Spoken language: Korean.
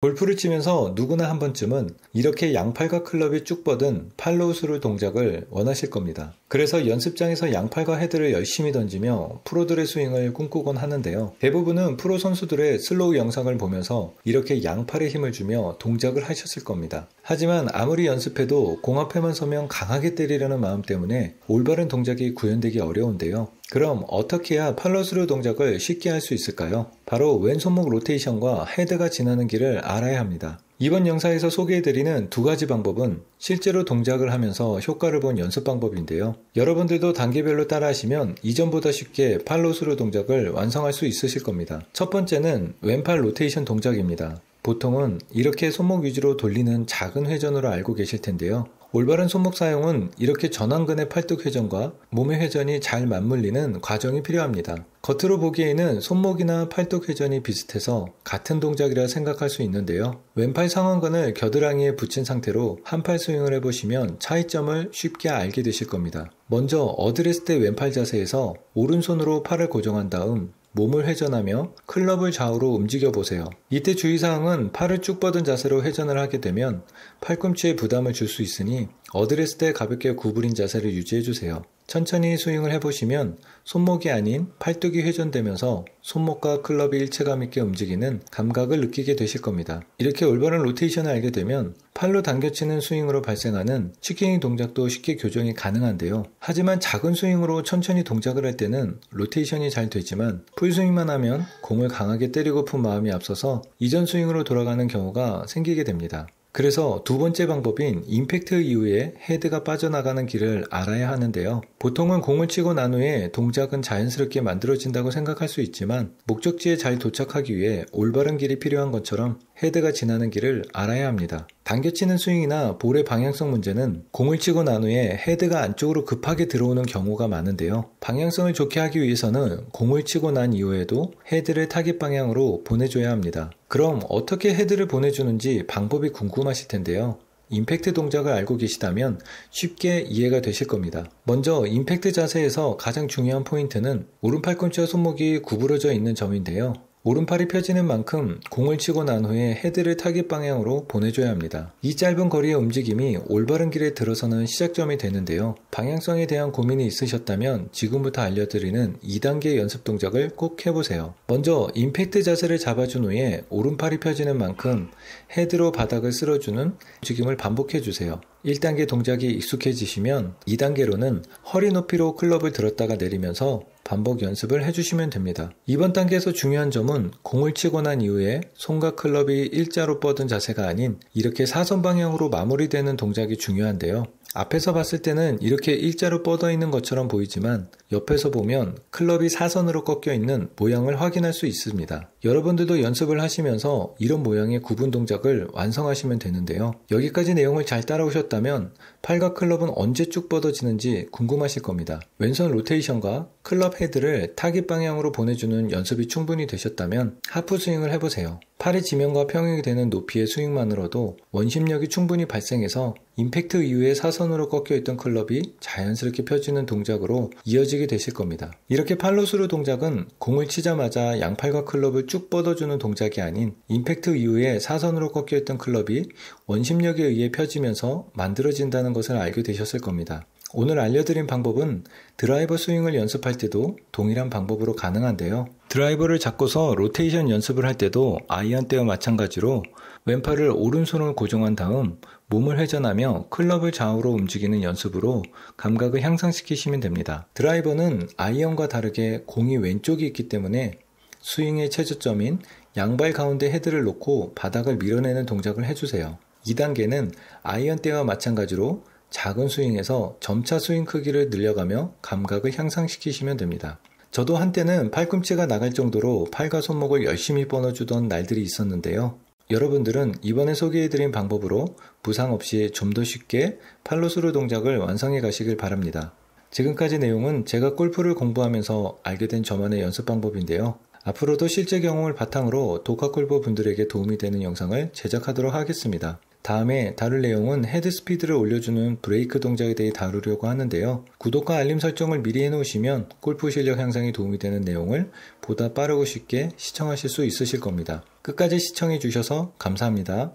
골프를 치면서 누구나 한 번쯤은 이렇게 양팔과 클럽이 쭉 뻗은 팔로우 스루 동작을 원하실 겁니다. 그래서 연습장에서 양팔과 헤드를 열심히 던지며 프로들의 스윙을 꿈꾸곤 하는데요. 대부분은 프로 선수들의 슬로우 영상을 보면서 이렇게 양팔에 힘을 주며 동작을 하셨을 겁니다. 하지만 아무리 연습해도 공 앞에만 서면 강하게 때리려는 마음 때문에 올바른 동작이 구현되기 어려운데요. 그럼 어떻게 해야 팔로우 스루 동작을 쉽게 할 수 있을까요? 바로 왼손목 로테이션과 헤드가 지나는 길을 알아야 합니다. 이번 영상에서 소개해드리는 두 가지 방법은 실제로 동작을 하면서 효과를 본 연습 방법인데요. 여러분들도 단계별로 따라하시면 이전보다 쉽게 팔로우 스루 동작을 완성할 수 있으실 겁니다. 첫 번째는 왼팔 로테이션 동작입니다. 보통은 이렇게 손목 위주로 돌리는 작은 회전으로 알고 계실 텐데요. 올바른 손목 사용은 이렇게 전완근의 팔뚝 회전과 몸의 회전이 잘 맞물리는 과정이 필요합니다. 겉으로 보기에는 손목이나 팔뚝 회전이 비슷해서 같은 동작이라 생각할 수 있는데요. 왼팔 상완근을 겨드랑이에 붙인 상태로 한팔 스윙을 해보시면 차이점을 쉽게 알게 되실 겁니다. 먼저 어드레스 때 왼팔 자세에서 오른손으로 팔을 고정한 다음 몸을 회전하며 클럽을 좌우로 움직여 보세요. 이때 주의사항은 팔을 쭉 뻗은 자세로 회전을 하게 되면 팔꿈치에 부담을 줄 수 있으니 어드레스 때 가볍게 구부린 자세를 유지해주세요. 천천히 스윙을 해보시면 손목이 아닌 팔뚝이 회전되면서 손목과 클럽이 일체감 있게 움직이는 감각을 느끼게 되실 겁니다. 이렇게 올바른 로테이션을 알게 되면 팔로 당겨치는 스윙으로 발생하는 치킨잉 동작도 쉽게 교정이 가능한데요. 하지만 작은 스윙으로 천천히 동작을 할 때는 로테이션이 잘 되지만 풀스윙만 하면 공을 강하게 때리고픈 마음이 앞서서 이전 스윙으로 돌아가는 경우가 생기게 됩니다. 그래서 두 번째 방법인 임팩트 이후에 헤드가 빠져나가는 길을 알아야 하는데요. 보통은 공을 치고 난 후에 동작은 자연스럽게 만들어진다고 생각할 수 있지만 목적지에 잘 도착하기 위해 올바른 길이 필요한 것처럼 헤드가 지나는 길을 알아야 합니다. 당겨치는 스윙이나 볼의 방향성 문제는 공을 치고 난 후에 헤드가 안쪽으로 급하게 들어오는 경우가 많은데요. 방향성을 좋게 하기 위해서는 공을 치고 난 이후에도 헤드를 타깃 방향으로 보내줘야 합니다. 그럼 어떻게 헤드를 보내주는지 방법이 궁금하실 텐데요. 임팩트 동작을 알고 계시다면 쉽게 이해가 되실 겁니다. 먼저 임팩트 자세에서 가장 중요한 포인트는 오른팔꿈치와 손목이 구부러져 있는 점인데요. 오른팔이 펴지는 만큼 공을 치고 난 후에 헤드를 타깃 방향으로 보내줘야 합니다. 이 짧은 거리의 움직임이 올바른 길에 들어서는 시작점이 되는데요. 방향성에 대한 고민이 있으셨다면 지금부터 알려드리는 2단계 연습 동작을 꼭 해보세요. 먼저 임팩트 자세를 잡아준 후에 오른팔이 펴지는 만큼 헤드로 바닥을 쓸어주는 움직임을 반복해주세요. 1단계 동작이 익숙해지시면 2단계로는 허리 높이로 클럽을 들었다가 내리면서 반복 연습을 해주시면 됩니다. 이번 단계에서 중요한 점은 공을 치고 난 이후에 손과 클럽이 일자로 뻗은 자세가 아닌 이렇게 사선 방향으로 마무리되는 동작이 중요한데요. 앞에서 봤을 때는 이렇게 일자로 뻗어 있는 것처럼 보이지만 옆에서 보면 클럽이 사선으로 꺾여 있는 모양을 확인할 수 있습니다. 여러분들도 연습을 하시면서 이런 모양의 구분 동작을 완성하시면 되는데요. 여기까지 내용을 잘 따라오셨다면 팔과 클럽은 언제 쭉 뻗어지는지 궁금하실 겁니다. 왼손 로테이션과 클럽 헤드를 타깃 방향으로 보내주는 연습이 충분히 되셨다면 하프 스윙을 해보세요. 팔이 지면과 평행이 되는 높이의 스윙만으로도 원심력이 충분히 발생해서 임팩트 이후에 사선으로 꺾여있던 클럽이 자연스럽게 펴지는 동작으로 이어지게 되실 겁니다. 이렇게 팔로우 스루 동작은 공을 치자마자 양팔과 클럽을 쭉 뻗어주는 동작이 아닌 임팩트 이후에 사선으로 꺾여있던 클럽이 원심력에 의해 펴지면서 만들어진다는 것을 알게 되셨을 겁니다. 오늘 알려드린 방법은 드라이버 스윙을 연습할 때도 동일한 방법으로 가능한데요. 드라이버를 잡고서 로테이션 연습을 할 때도 아이언 때와 마찬가지로 왼팔을 오른손으로 고정한 다음 몸을 회전하며 클럽을 좌우로 움직이는 연습으로 감각을 향상시키시면 됩니다. 드라이버는 아이언과 다르게 공이 왼쪽이 있기 때문에 스윙의 최저점인 양발 가운데 헤드를 놓고 바닥을 밀어내는 동작을 해주세요. 2단계는 아이언 때와 마찬가지로 작은 스윙에서 점차 스윙 크기를 늘려가며 감각을 향상시키시면 됩니다. 저도 한때는 팔꿈치가 나갈 정도로 팔과 손목을 열심히 뻗어주던 날들이 있었는데요. 여러분들은 이번에 소개해드린 방법으로 부상 없이 좀 더 쉽게 팔로우 스루 동작을 완성해 가시길 바랍니다. 지금까지 내용은 제가 골프를 공부하면서 알게 된 저만의 연습 방법인데요. 앞으로도 실제 경험을 바탕으로 독학 골퍼 분들에게 도움이 되는 영상을 제작하도록 하겠습니다. 다음에 다룰 내용은 헤드 스피드를 올려주는 브레이크 동작에 대해 다루려고 하는데요. 구독과 알림 설정을 미리 해놓으시면 골프 실력 향상에 도움이 되는 내용을 보다 빠르고 쉽게 시청하실 수 있으실 겁니다. 끝까지 시청해 주셔서 감사합니다.